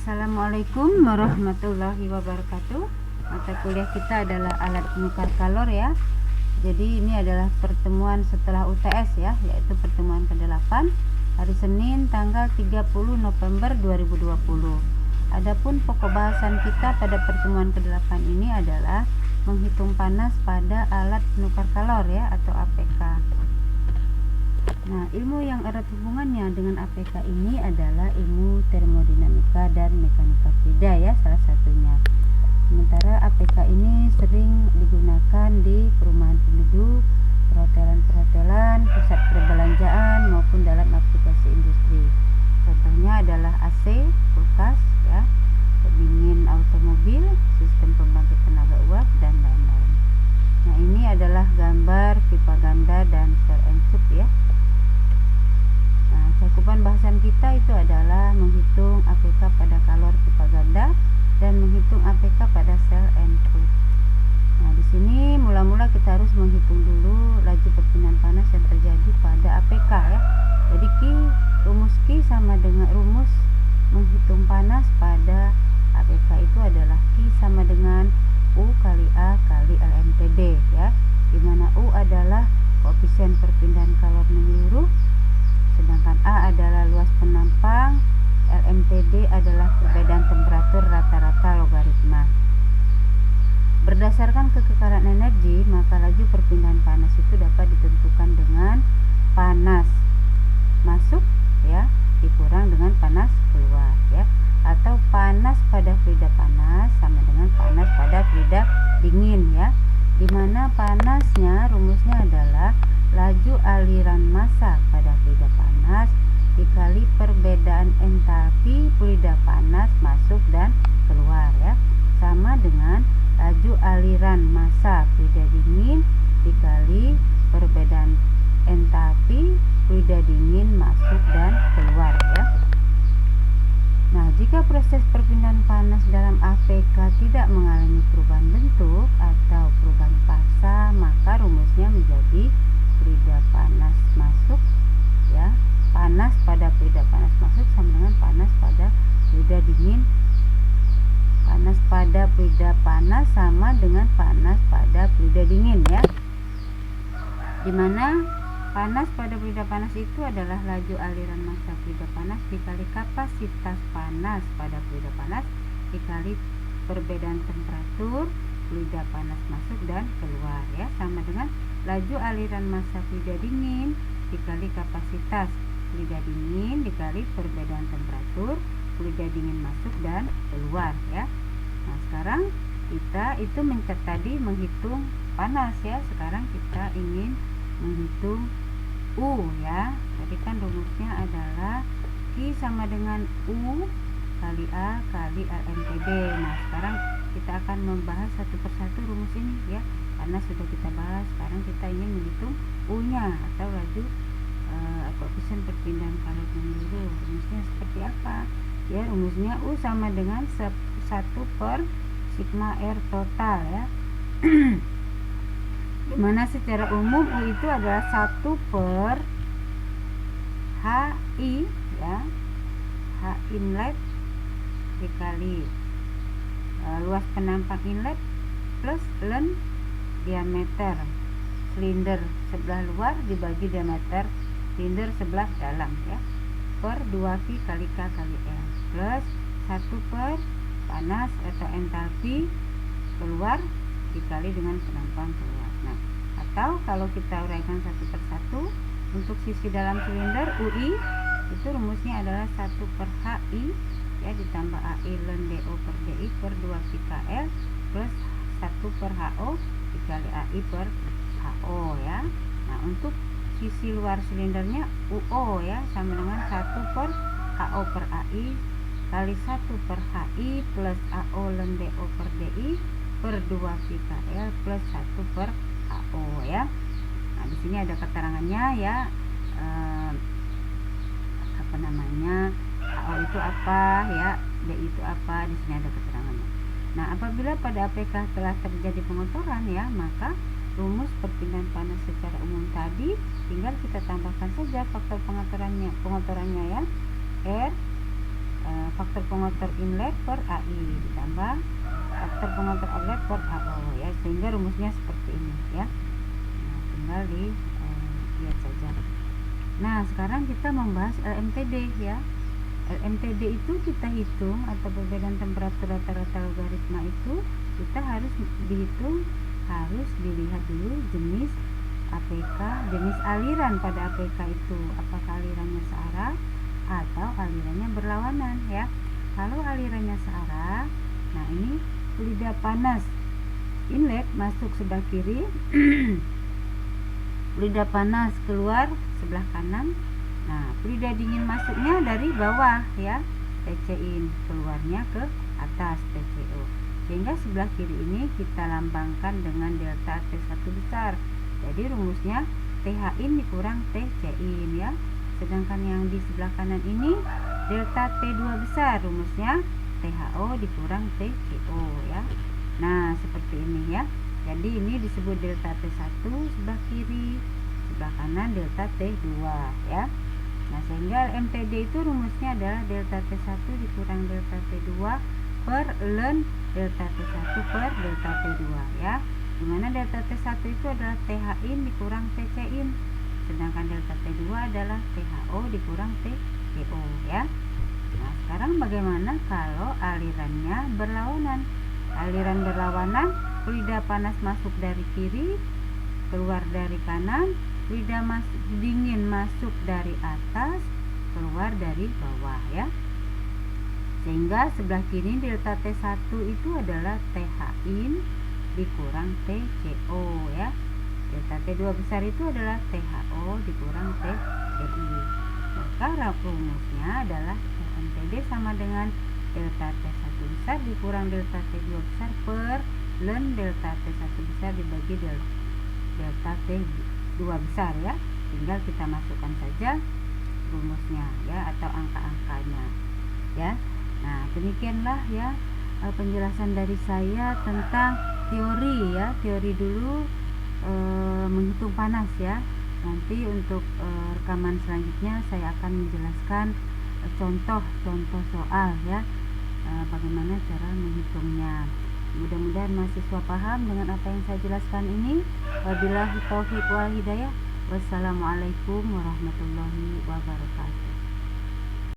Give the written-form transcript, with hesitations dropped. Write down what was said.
Assalamualaikum warahmatullahi wabarakatuh. Mata kuliah kita adalah alat penukar kalor ya. Jadi ini adalah pertemuan setelah UTS ya, yaitu pertemuan ke-8 hari Senin tanggal 30 November 2020. Adapun pokok bahasan kita pada pertemuan ke-8 ini adalah menghitung panas pada alat penukar kalor ya, atau APK. Nah, ilmu yang erat hubungannya dengan APK ini adalah ilmu termodinamika dan mekanika fluida ya, salah satunya. Sementara APK ini sering digunakan di perumahan penduduk, perhotelan-perhotelan, pusat perbelanjaan maupun dalam aplikasi industri. Contohnya adalah AC, kulkas ya, pendingin automobil, sistem pembangkit tenaga uap dan lain-lain. Nah, ini adalah gambar pipa ganda dan sel encup ya. Nah, cakupan bahasan kita itu adalah menghitung APK pada kalor pipa ganda dan menghitung APK pada sel encup. Nah, di sini mula-mula kita harus menghitung dulu laju perpindahan panas yang terjadi pada APK ya. Jadi rumus Q sama dengan rumus menghitung panas pada APK itu adalah Q sama dengan U kali A kali LMTD ya, dimana U adalah koefisien perpindahan kalor menyeluruh, sedangkan A adalah luas penampang, LMTD adalah perbedaan temperatur rata-rata logaritma. Berdasarkan kekekalan energi, maka laju perpindahan panas itu dapat ditentukan dengan panas masuk ya dikurang dengan panas keluar ya, atau panas pada fluida panas sama dengan panas pada fluida dingin ya, dimana panasnya rumusnya adalah laju aliran massa pada fluida panas dikali perbedaan entalpi fluida panas masuk dan keluar ya, sama dengan laju aliran massa fluida dingin dikali perbedaan entalpi fluida dingin masuk dan keluar ya. Nah, jika proses perpindahan panas dalam APK tidak mengalami perubahan bentuk atau perubahan fasa, maka rumusnya menjadi fluida panas masuk ya, panas pada fluida panas masuk sama dengan panas pada fluida dingin. Panas pada fluida panas sama dengan panas pada fluida dingin ya, dimana panas pada fluida panas itu adalah laju aliran massa fluida panas dikali kapasitas panas pada fluida panas dikali perbedaan temperatur fluida panas masuk dan keluar ya, sama dengan laju aliran massa fluida dingin dikali kapasitas fluida dingin dikali perbedaan temperatur fluida dingin masuk dan keluar ya. Nah, sekarang kita itu tadi menghitung panas ya, sekarang kita ingin menghitung U ya. Jadi kan rumusnya adalah Q sama dengan U kali A kali LMTD. Nah, sekarang kita akan membahas satu persatu rumus ini ya, karena sudah kita bahas. Sekarang kita ingin menghitung U nya atau laju koefisien perpindahan kalor menyeluruh. Rumusnya seperti apa ya? Rumusnya U sama dengan 1 per sigma R total ya. Dimana secara umum U itu adalah 1 per HI ya, H inlet dikali luas penampang inlet plus len diameter silinder sebelah luar dibagi diameter silinder sebelah dalam ya, per 2Q kali K kali L plus 1 per panas atau entalpi keluar dikali dengan penampang keluar. Nah, atau kalau kita uraikan satu persatu, untuk sisi dalam silinder UI itu rumusnya adalah 1 per HI ya ditambah AI ln DO per DI per 2QKL plus 1 per HO dikali AI per HO ya. Nah, untuk sisi luar silindernya UO ya sama dengan 1 per HO per AI kali 1 per HI plus AO ln DO per DI per 2QKL plus 1 per HO ya. Nah, di sini ada keterangannya ya, apa namanya, HO itu apa ya, DI itu apa, di sini ada keterangannya. Nah, apabila pada APK telah terjadi pengotoran ya, maka rumus perpindahan panas secara umum tadi tinggal kita tambahkan saja faktor pengotorannya ya, R faktor pengotor inlet per AI ditambah faktor pengotor outlet per AO ya, sehingga rumusnya seperti ini ya. Nah, tinggal lihat saja. Nah, sekarang kita membahas LMTD ya. LMTD itu kita hitung atau perbedaan temperatur rata-rata logaritma itu kita harus dilihat dulu jenis APK, jenis aliran pada APK itu, apakah alirannya searah atau alirannya berlawanan ya. Kalau alirannya searah, nah ini fluida panas inlet masuk sebelah kiri, fluida panas keluar sebelah kanan. Nah, fluida dingin masuknya dari bawah ya, TC-in, keluarnya ke atas, TCO. Sehingga sebelah kiri ini kita lambangkan dengan delta T1 besar. Jadi rumusnya TH-in dikurang TC-in ya. Sedangkan yang di sebelah kanan ini delta T2 besar, rumusnya THO dikurang TCO ya. Nah, seperti ini ya. Jadi ini disebut delta T1 sebelah kiri, sebelah kanan delta T2 ya. Nah, sehingga MTD itu rumusnya adalah delta T1 dikurang delta T2 per ln delta T1 per delta T2 ya. Dimana delta T1 itu adalah TH-in dikurang TC-in, sedangkan delta T2 adalah THO dikurang TCO ya. Nah, sekarang bagaimana kalau alirannya berlawanan? Aliran berlawanan, fluida panas masuk dari kiri, keluar dari kanan, fluida dingin masuk dari atas, keluar dari bawah ya. Sehingga sebelah kiri delta T1 itu adalah TH-in dikurang TCO ya. Delta T2 besar itu adalah THO dikurang TDI. Maka rumusnya adalah LMTD sama dengan delta T1 besar dikurang delta T2 besar per ln delta T1 besar dibagi delta T2 besar ya. Tinggal kita masukkan saja rumusnya ya, atau angka-angkanya ya. Nah, demikianlah ya penjelasan dari saya tentang teori ya. Teori dulu menghitung panas ya. Nanti untuk rekaman selanjutnya saya akan menjelaskan contoh-contoh soal ya, bagaimana cara menghitungnya. Mudah-mudahan mahasiswa paham dengan apa yang saya jelaskan ini. Wabillahi taufiq wal hidayah. Wassalamualaikum warahmatullahi wabarakatuh.